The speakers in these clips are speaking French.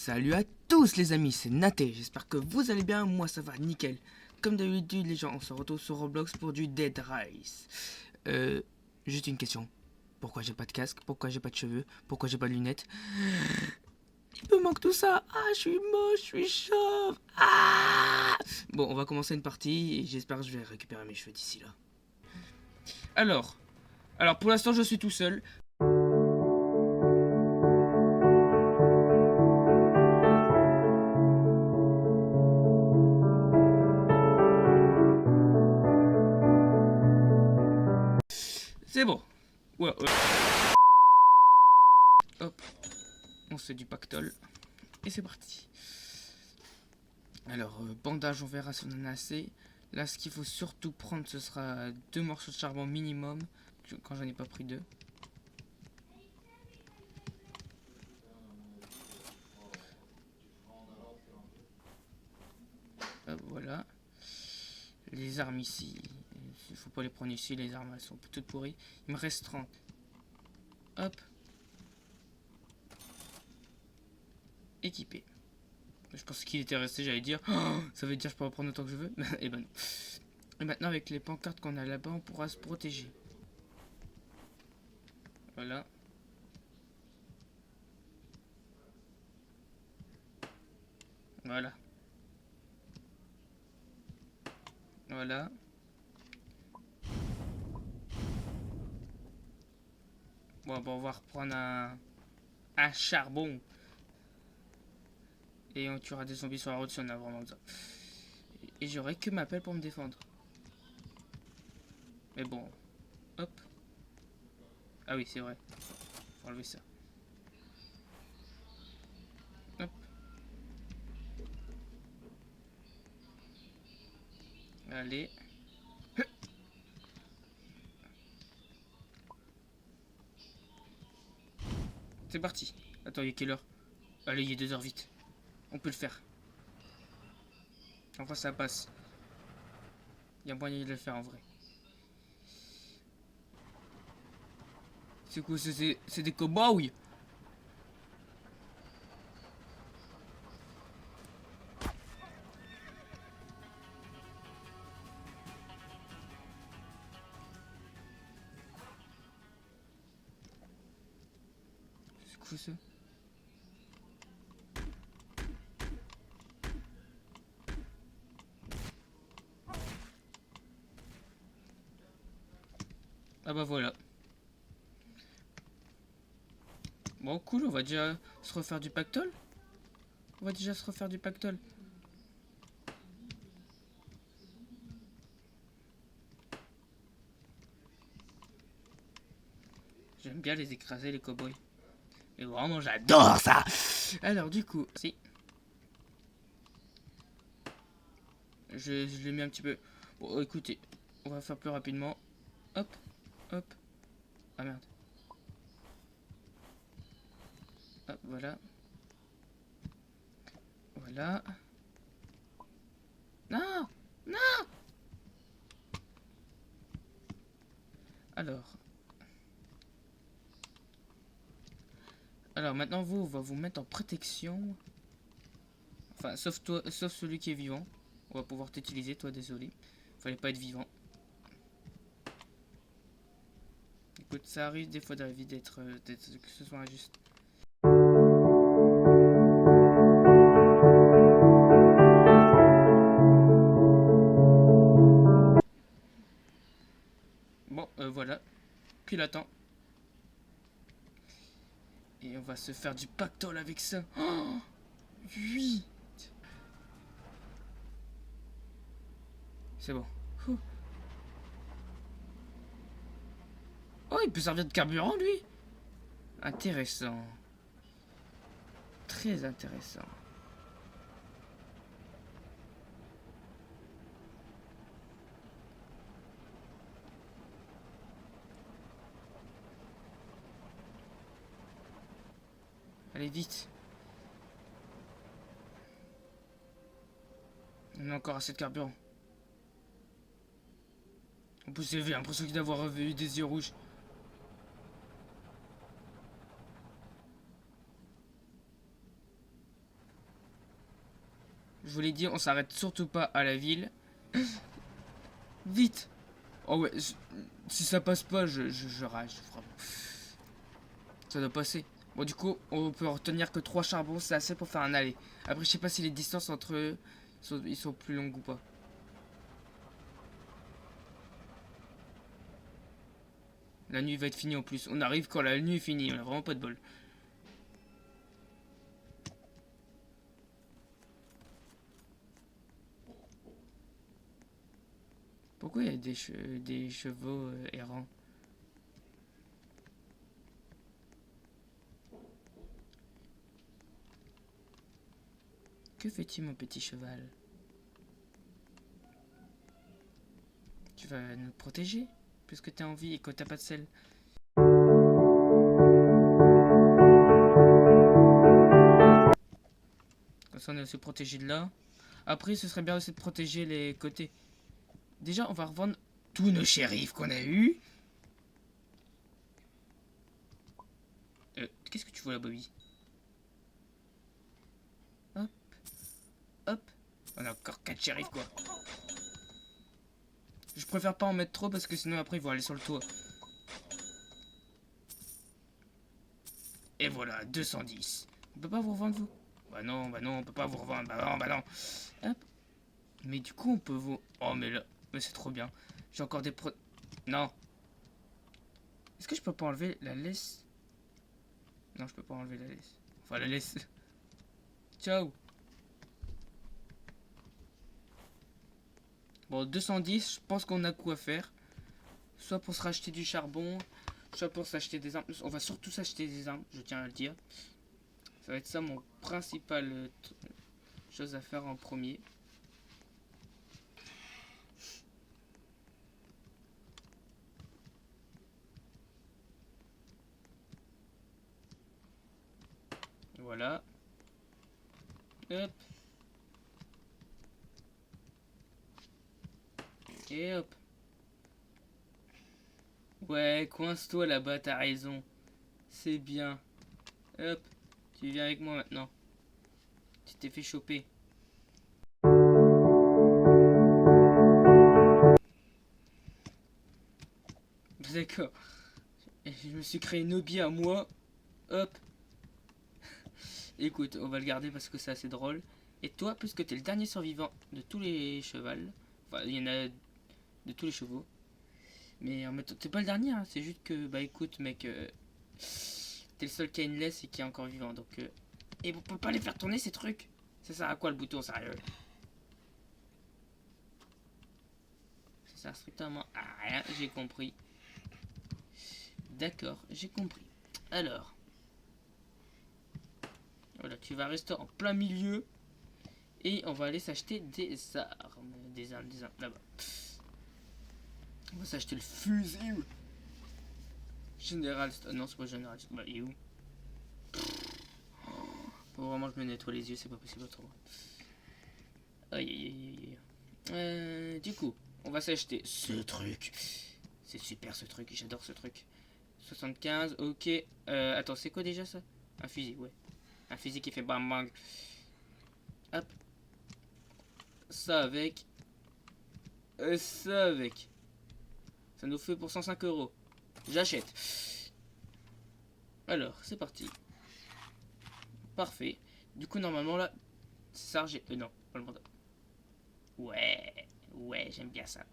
Salut à tous les amis, c'est Naté, j'espère que vous allez bien, moi ça va nickel. Comme d'habitude les gens, on se retrouve sur Roblox pour du Dead Rise. Juste une question, pourquoi j'ai pas de casque, pourquoi j'ai pas de cheveux, pourquoi j'ai pas de lunettes? Il me manque tout ça, je suis moche, je suis chauve, Bon, on va commencer une partie et j'espère que je vais récupérer mes cheveux d'ici là. Alors pour l'instant je suis tout seul. C'est bon. Ouais. Hop. On se fait du pactole. Et c'est parti. Alors, bandage, on verra si on en a assez. Là, ce qu'il faut surtout prendre, ce sera 2 morceaux de charbon minimum. Quand j'en ai pas pris 2. Voilà. Les armes ici. Il faut pas les prendre ici, les armes elles sont toutes pourries. Il me reste 30. Hop. Équipé. Je pensais qu'il était resté, j'allais dire. Oh, ça veut dire que je peux en prendre autant que je veux. Et ben non. Et maintenant avec les pancartes qu'on a là-bas, on pourra se protéger. Voilà. Voilà. Voilà. Bon, on va reprendre un charbon. Et on tuera des zombies sur la route si on a vraiment besoin. Et j'aurai que ma pelle pour me défendre. Mais bon. Hop. Ah oui, c'est vrai. Faut enlever ça. Hop. Allez. C'est parti. Attends, il est quelle heure? Allez, il est 2h vite. On peut le faire. Enfin, ça passe. Il y a moyen de le faire en vrai. C'est quoi? C'est des cow-boys? C'est quoi ça? Ah bah voilà. Bon, cool, on va déjà se refaire du pactole. J'aime bien les écraser, les cow-boys. Mais vraiment, j'adore ça. Alors, du coup, si. Je l'ai mis un petit peu. Bon, écoutez, on va faire plus rapidement. Hop, hop. Ah merde. Hop, voilà. Voilà. Non! Non! Alors. Alors maintenant vous, on va vous mettre en protection. Enfin, sauf toi, sauf celui qui est vivant. On va pouvoir t'utiliser, toi, désolé. Fallait pas être vivant. Écoute, ça arrive des fois dans la vie d'être que ce soit injuste. Bon, voilà. Puis l'attend. Et on va se faire du pactole avec ça. Oh, 8. C'est bon. Ouh. Oh, il peut servir de carburant, lui. Intéressant. Très intéressant. Allez, vite. On a encore assez de carburant. En plus, j'ai l'impression d'avoir eu des yeux rouges. Je vous l'ai dit, on s'arrête surtout pas à la ville. Vite. Oh ouais, si ça passe pas, je rage, vraiment. Ça doit passer. Bon, du coup, on peut retenir que 3 charbons, c'est assez pour faire un aller. Après, je sais pas si les distances entre eux, ils sont plus longues ou pas. La nuit va être finie en plus. On arrive quand la nuit est finie, on a vraiment pas de bol. Pourquoi il y a des chevaux errants? Que fait-il, mon petit cheval? Tu vas nous protéger? Puisque t'es en vie et que t'as pas de sel. Comme ça, on est aussi protégé de là. Après, ce serait bien aussi de protéger les côtés. Déjà, on va revendre tous nos shérifs qu'on a eus. Qu'est-ce que tu vois là, Bobby? Hop, hop. On a encore 4 shérifs, quoi. Je préfère pas en mettre trop parce que sinon après ils vont aller sur le toit. Et voilà, 210. On peut pas vous revendre, vous? Bah non, on peut pas vous revendre. Bah non. Hop. Mais du coup, on peut vous... Oh, mais là... Mais c'est trop bien. J'ai encore des pro... Non. Est-ce que je peux pas enlever la laisse? Non, je peux pas enlever la laisse. Enfin, la laisse. Ciao. Bon, 210, je pense qu'on a quoi faire. Soit pour se racheter du charbon, soit pour s'acheter des armes. On va surtout s'acheter des armes, je tiens à le dire. Ça va être ça mon principal chose à faire en premier. Voilà. Hop. Et hop. Ouais, coince-toi là-bas, t'as raison. C'est bien. Hop. Tu viens avec moi maintenant. Tu t'es fait choper. D'accord. Je me suis créé une hobby à moi. Hop. Écoute, on va le garder parce que c'est assez drôle. Et toi, puisque t'es le dernier survivant de tous les chevals, enfin, il y en a de tous les chevaux. Mais en même temps, t'es pas le dernier, hein. C'est juste que, bah écoute, mec, t'es le seul qui a une laisse et qui est encore vivant. Donc, et on peut pas les faire tourner ces trucs. Ça sert à quoi le bouton, sérieux? Ça sert strictement à rien, j'ai compris. D'accord, j'ai compris. Alors, voilà, tu vas rester en plein milieu. Et on va aller s'acheter des armes. Des armes, là-bas. On va s'acheter le fusil. Général. Non, c'est pas général. Bah, il est où? Faut vraiment que je me nettoie les yeux, c'est pas possible autrement. Aïe aïe aïe aïe. Du coup, on va s'acheter ce truc. C'est super ce truc, j'adore ce truc. 75, ok. Attends, c'est quoi déjà ça? Un fusil, ouais. Un fusil qui fait bam bang. Hop. Ça avec. Ça avec. Ça nous fait pour 105 euros. J'achète. Alors, c'est parti. Parfait. Du coup, normalement, là, ça, j'ai... non, pas le mandat. Ouais, j'aime bien ça.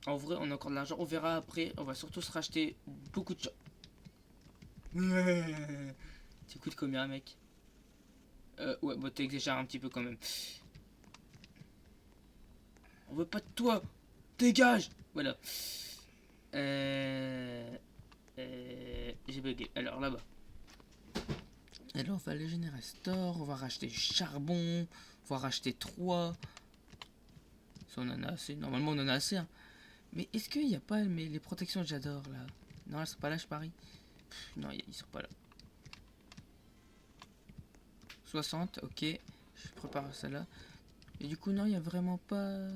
En vrai, on a encore de l'argent. On verra après. On va surtout se racheter beaucoup de choses. Tu coûtes combien, mec? Ouais, bah t'exagères un petit peu quand même. On veut pas de toi. Dégage. Voilà. J'ai bugué. Alors, là-bas. Alors, on va aller General Store. On va racheter du charbon. On va racheter 3. Ça, on en a assez. Normalement, on en a assez. Hein. Mais est-ce qu'il n'y a pas les protections que j'adore, là? Non, elles sont pas là, je parie. Non, ils sont pas là. 60, ok. Je prépare celle-là. Et du coup, non, il n'y a vraiment pas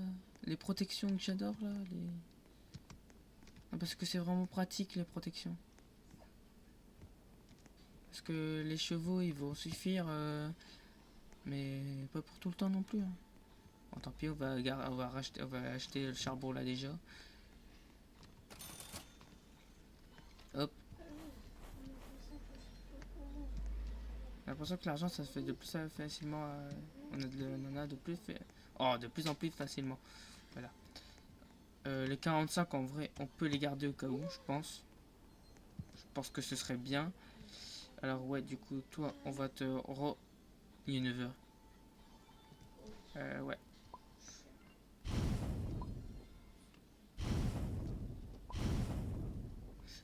les protections que j'adore, là. Non, parce que c'est vraiment pratique, les protections. Parce que les chevaux, ils vont suffire. Mais pas pour tout le temps non plus. Hein. Bon, tant pis, on va acheter le charbon là déjà. Hop. J'ai l'impression que l'argent ça se fait de plus facilement. On en a de plus de plus en plus facilement. Voilà. Les 45 en vrai, on peut les garder au cas où, je pense. Je pense que ce serait bien. Alors ouais, du coup, toi, on va te Il est 9 h. Ouais.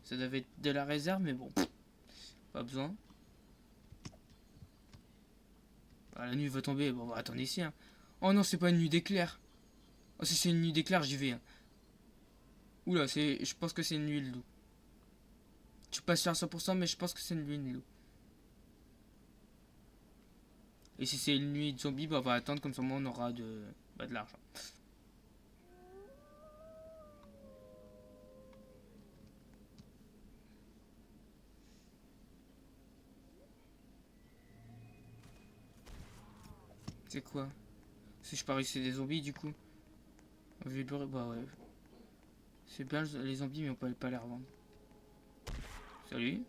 Ça devait être de la réserve, mais bon, pas besoin. Ah, la nuit va tomber, bon, on va attendre ici. Hein. Oh non, c'est pas une nuit d'éclair. Oh, si c'est une nuit d'éclair, j'y vais. Hein. Oula, je pense que c'est une nuit de loup. Je suis pas sûr à 100%, mais je pense que c'est une nuit de loup. Et si c'est une nuit de zombie, bah, on va attendre, comme ça on aura de l'argent. C'est quoi? Si je parie c'est des zombies du coup. Bah ouais. C'est bien les zombies mais on peut pas les revendre. Salut.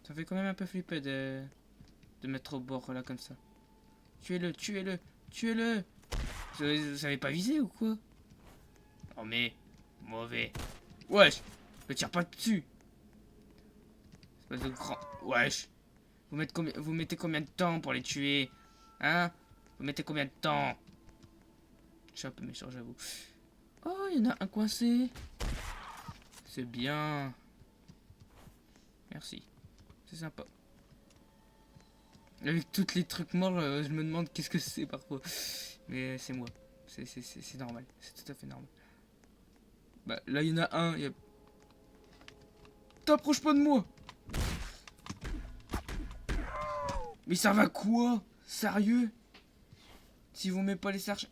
Ça fait quand même un peu flipper de mettre au bord là comme ça. Tuez-le, tuez-le, tuez-le. Vous savez pas viser ou quoi? Oh mais, mauvais. Wesh, me tire pas dessus. C'est pas de grand... Wesh. Vous mettez combien de temps pour les tuer? Hein? Vous mettez combien de temps? Je suis un peu méchant, j'avoue. Oh, il y en a un coincé. C'est bien. Merci. C'est sympa. Avec tous les trucs morts, je me demande qu'est-ce que c'est parfois. Mais c'est moi. C'est normal. C'est tout à fait normal. Bah, là, il y en a un. T'approches pas de moi! Mais ça va quoi? Sérieux? Si vous mettez pas les sarches.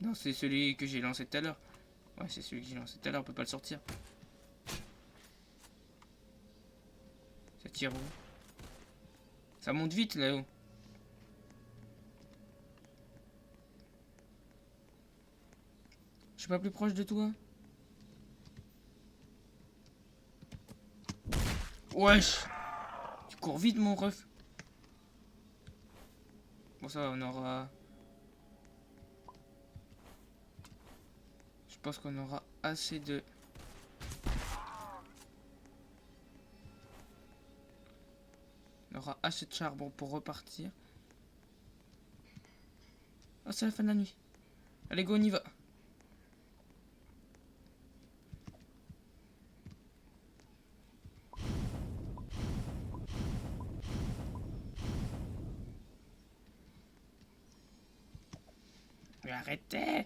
Non, c'est celui que j'ai lancé tout à l'heure. Ouais, c'est celui que j'ai lancé tout à l'heure, on peut pas le sortir. Ça tire où? Ça monte vite là-haut. Je suis pas plus proche de toi? Wesh! Tu cours vite mon ref. Bon ça on aura... Je pense qu'on aura assez de... On aura assez de charbon pour repartir. Oh c'est la fin de la nuit. Allez go on y va. Mais arrêtez!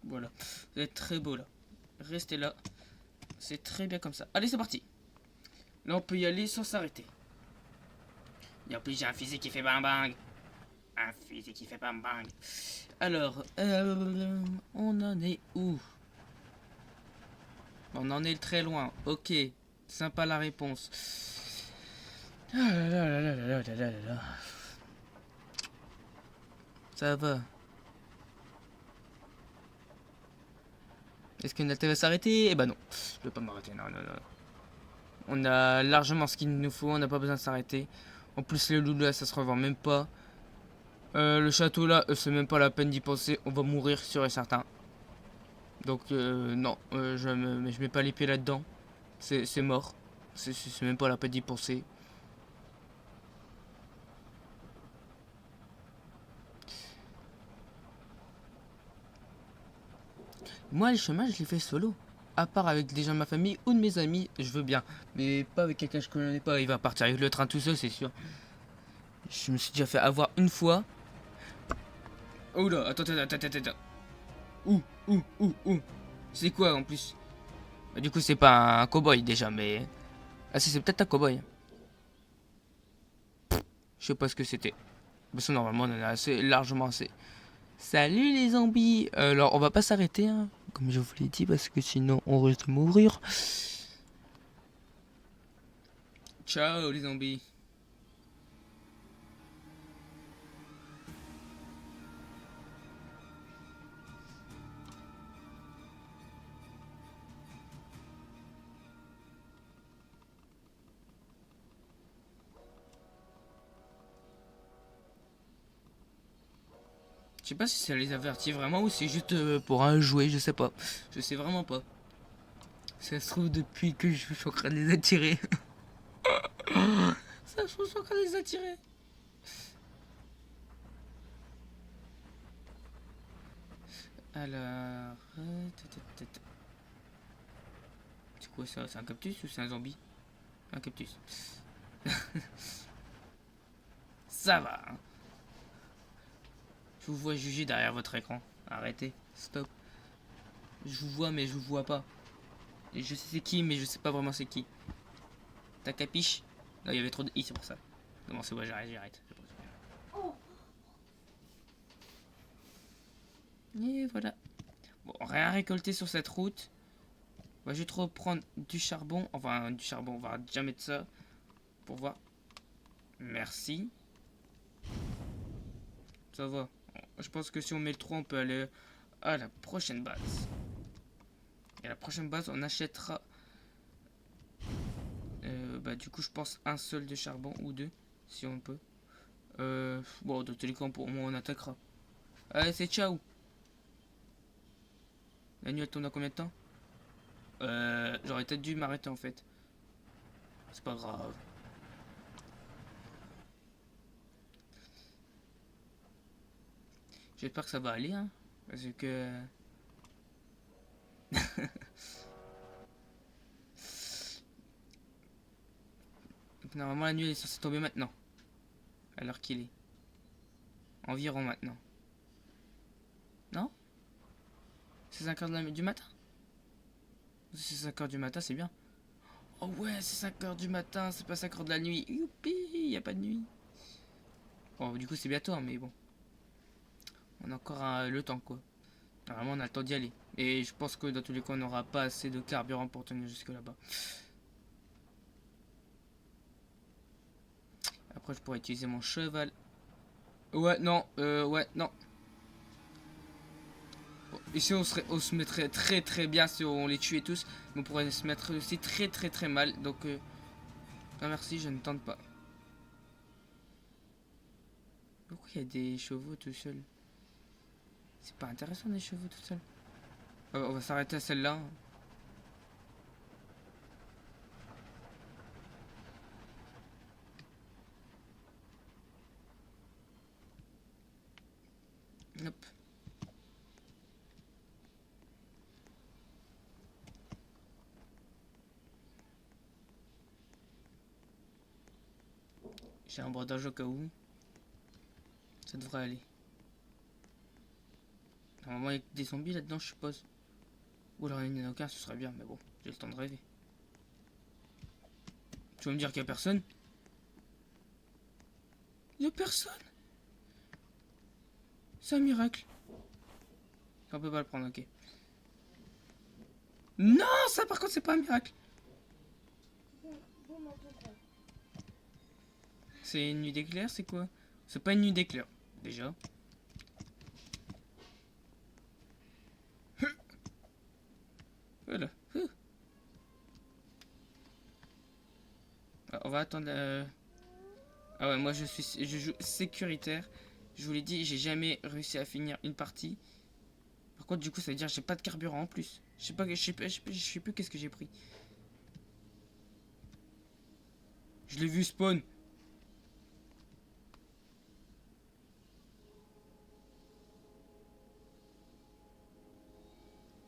Voilà. Vous êtes très beau là. Restez là. C'est très bien comme ça. Allez c'est parti. Là on peut y aller sans s'arrêter. Et en plus j'ai un fusil qui fait bang bang. Un fusil qui fait bang bang. Alors, on en est où? On en est très loin. Ok. Sympa la réponse. Ah là là là là là là là là. Ça va. Est-ce que Nathalie va s'arrêter? Eh ben non. Je peux pas m'arrêter. Non, non, non. On a largement ce qu'il nous faut. On n'a pas besoin de s'arrêter. En plus, les loups là, ça se revend même pas. Le château là, c'est même pas la peine d'y penser. On va mourir sûr et certain. Donc, non. Je mets pas les pieds là-dedans. C'est mort. C'est même pas la peine d'y penser. Moi, le chemin, je l'ai fait solo. À part avec des gens de ma famille ou de mes amis, je veux bien. Mais pas avec quelqu'un que je connais pas. Il va partir avec le train tout seul, c'est sûr. Je me suis déjà fait avoir une fois. Oh là, attends. Ouh. C'est quoi en plus? Du coup, c'est pas un cow-boy déjà, mais. Ah, si, c'est peut-être un cow-boy. Je sais pas ce que c'était. Parce que normalement, on en a assez, largement assez. Salut les zombies. Alors, on va pas s'arrêter, hein, comme je vous l'ai dit, parce que sinon, on risque de mourir. Ciao les zombies. Je sais pas si ça les avertit vraiment ou c'est juste pour un jouet, je sais pas. Je sais vraiment pas. Ça se trouve depuis que je suis en train de les attirer. Ça se trouve, je suis en train de les attirer. Alors... C'est quoi ça? C'est un cactus ou c'est un zombie? Un cactus. Ça va. Hein. Je vous vois juger derrière votre écran. Arrêtez. Stop. Je vous vois mais je vous vois pas. Et je sais c'est qui mais je sais pas vraiment c'est qui. T'as capiche? Non, il y avait trop de i, c'est pour ça. Non, c'est bon, j'arrête. Et voilà. Bon, rien récolté sur cette route. On va juste reprendre du charbon. Enfin, du charbon, on va déjà mettre ça. Pour voir. Merci. Ça va. Je pense que si on met le 3, on peut aller à la prochaine base. Et à la prochaine base, on achètera... bah, du coup, je pense un seul de charbon ou deux, si on peut. Bon, de tous les cas, pour moi, on attaquera. Allez, c'est ciao. La nuit, elle tourne à combien de temps? J'aurais peut-être dû m'arrêter, en fait. C'est pas grave. J'espère que ça va aller, hein. Parce que... Donc, normalement, la nuit, elle est censée tomber maintenant. À l'heure qu'il est. Environ maintenant. Non? C'est 5h du matin? Si c'est 5h du matin, c'est bien. Oh ouais, c'est 5h du matin, c'est pas 5h de la nuit. Youpi, y a pas de nuit. Bon, du coup, c'est bientôt, hein, mais bon. On a encore le temps, quoi. Normalement, on a le temps d'y aller. Et je pense que dans tous les cas, on n'aura pas assez de carburant pour tenir jusque là-bas. Après, je pourrais utiliser mon cheval. Ouais, non, ouais, non. Bon, ici, on se mettrait très très bien si on les tuait tous. Mais on pourrait se mettre aussi très très très mal. Donc, non merci, je ne tente pas. Pourquoi il y a des chevaux tout seuls? C'est pas intéressant des chevaux tout seuls. On va s'arrêter à celle-là. Hop. J'ai un bordage au cas où. Ça devrait aller. Normalement, il y a des zombies là-dedans, je suppose. Ou alors il n'y en a aucun, ce serait bien, mais bon, j'ai le temps de rêver. Tu vas me dire qu'il n'y a personne? Il n'y a personne? C'est un miracle. On peut pas le prendre, ok. Non, ça par contre, c'est pas un miracle. C'est une nuit d'éclair, c'est quoi? C'est pas une nuit d'éclair, déjà. Voilà. On va attendre. Ah ouais, moi je joue sécuritaire. Je vous l'ai dit, j'ai jamais réussi à finir une partie. Par contre, du coup, ça veut dire que j'ai pas de carburant en plus. Je sais pas, je sais plus qu'est-ce que j'ai pris. Je l'ai vu spawn.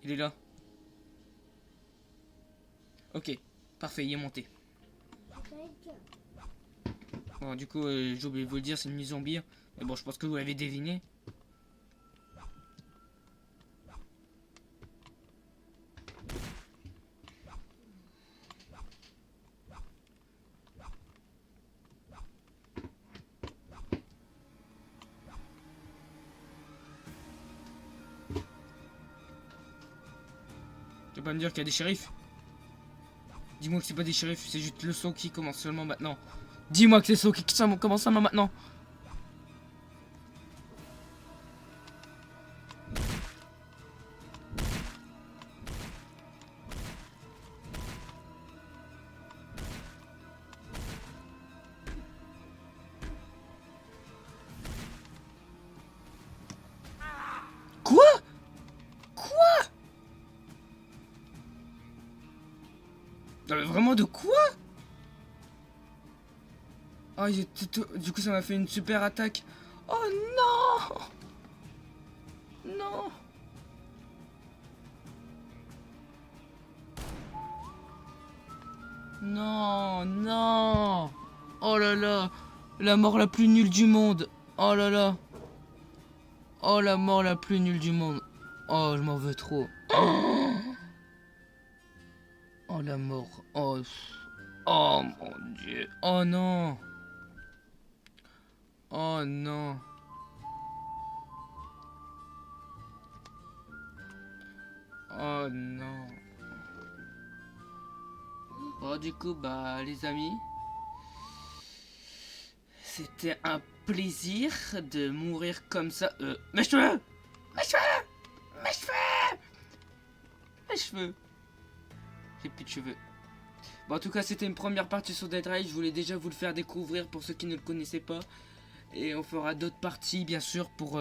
Il est là. Ok, parfait, il est monté. Bon, du coup, j'ai oublié de vous le dire, c'est une nuit zombie. Mais bon, je pense que vous l'avez deviné. pas me dire qu'il y a des shérifs. Dis-moi que c'est pas des shérifs, c'est juste le saut qui commence seulement maintenant. Dis-moi que c'est le saut qui commence seulement maintenant. Quoi? Non mais vraiment de quoi? Oh, du coup ça m'a fait une super attaque. Oh non! Non! Non, non! Oh là là! La mort la plus nulle du monde! Oh là là! Oh la mort la plus nulle du monde! Oh, je m'en veux trop! Oh la mort! Oh, oh mon dieu! Oh non! Oh non! Oh non! Bon, du coup, bah, les amis, c'était un plaisir de mourir comme ça. Mes cheveux! Mes cheveux! Mes cheveux! Mes cheveux! J'ai plus de cheveux. Bon, en tout cas, c'était une première partie sur Dead Rise. Je voulais déjà vous le faire découvrir pour ceux qui ne le connaissaient pas. Et on fera d'autres parties, bien sûr, pour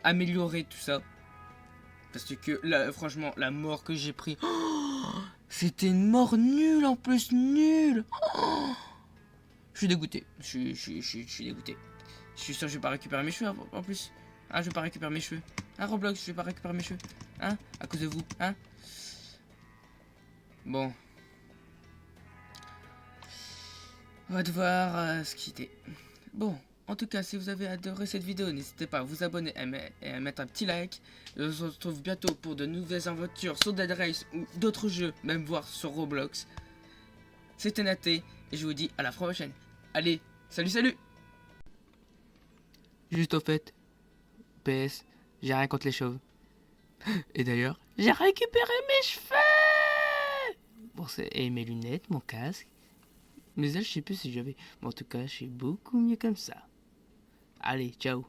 améliorer tout ça. Parce que là, franchement, la mort que j'ai pris, c'était une mort nulle en plus, nulle. Je suis dégoûté. Je suis dégoûté. Je suis sûr que je vais pas récupérer mes cheveux en plus. Hein, je vais pas récupérer mes cheveux. Hein, Roblox, je vais pas récupérer mes cheveux. Hein, à cause de vous. Hein. Bon. On va devoir se quitter. Bon. En tout cas, si vous avez adoré cette vidéo, n'hésitez pas à vous abonner et à mettre un petit like. Et on se retrouve bientôt pour de nouvelles aventures sur Dead Race ou d'autres jeux, même voir sur Roblox. C'était Naté et je vous dis à la prochaine. Allez, salut salut. Juste au fait, PS, j'ai rien contre les chauves. Et d'ailleurs, j'ai récupéré mes cheveux. Bon, et mes lunettes, mon casque. Mais là, je sais plus si j'avais. Mais en tout cas, je suis beaucoup mieux comme ça. Allez, ciao.